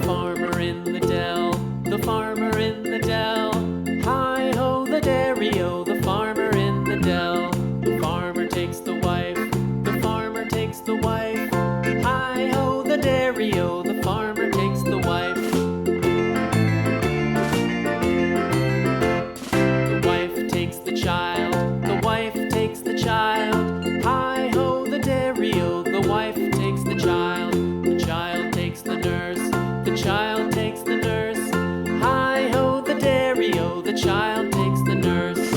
Farmer in the dell, the farmer in the dell. Hi-ho, the dairy-o, the farmer in the dell. The farmer takes the wife, the farmer takes the wife. Hi-ho, the dairy-o, the farmer takes the wife. The wife takes the child, the wife takes the child. Hi-ho, the dairy-o, the wife takes the child. The child takes the nurse, the child takes the nurse. Hi-ho, the dairy-o, the child takes the nurse.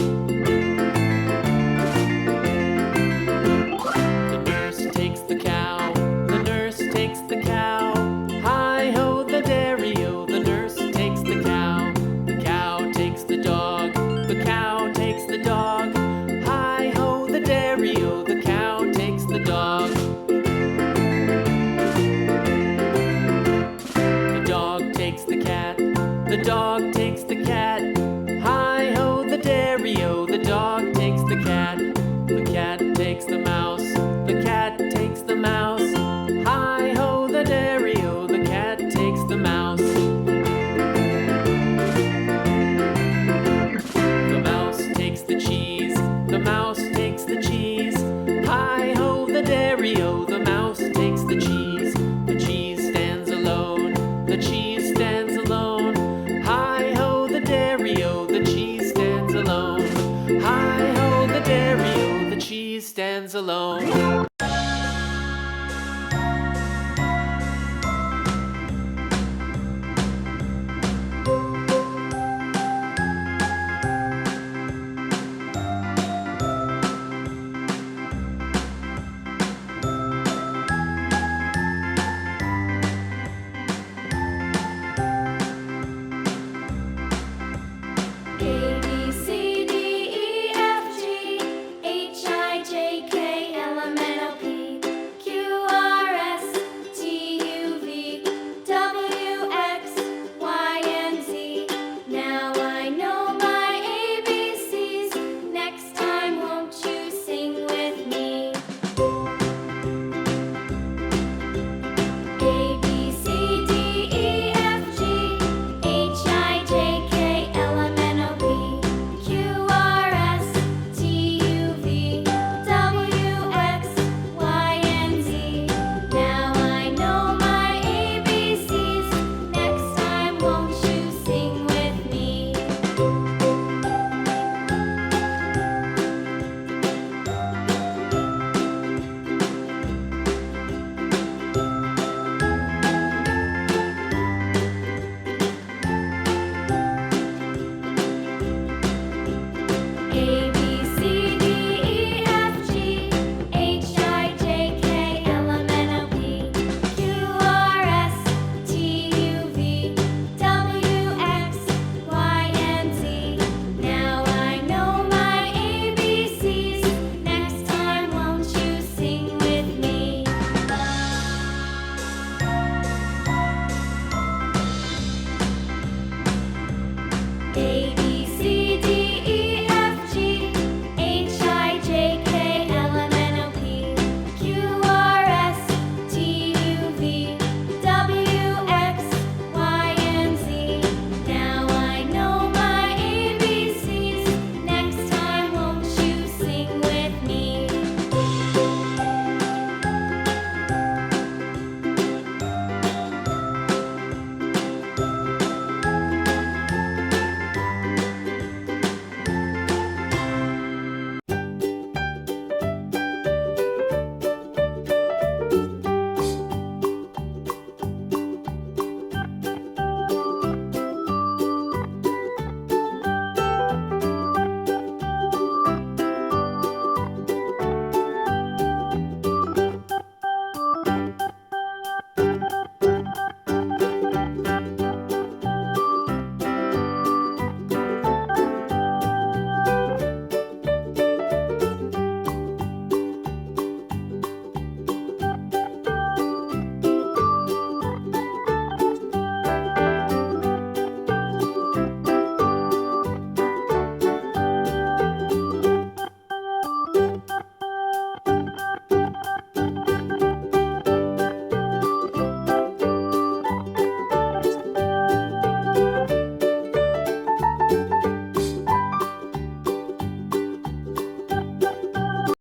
The nurse takes the cow, the nurse takes the cow. Hi-ho, the dairy-o, the nurse takes the cow. The cow takes the dog, the cow takes the dog. Hi-ho, the dairy-o, the cow takes the dog. The dog takes the cat, the dog takes the cat. Hi-ho, the dairy-o, the dog takes the cat. The cat takes the mouse, the cat takes the mouse. Hi-ho, the dairy-o, the cat takes the mouse. The mouse takes the cheese, the mouse takes the cheese. Hi-ho, the dairy-o, the mouse takes the cheese. The cheese stands alone, the cheese stands alone. Hi-ho, the dairy-o, the cheese stands alone. Hi-ho, the dairy-o, the cheese stands alone. A, B, C, D, E, F, G, H, I, J, K, L, M, N, O, P, Q, R, S, T, U, V, W, X, Y, and Z. Now I know my ABCs. Next time, won't you sing with me? A, B, C, D, E, F, G, H, I, J, K, L, M, N, O, P, Q, R, S, T, U, V, W, X, Y, and Z. Now I know my ABCs. Next time, won't you sing with me? A,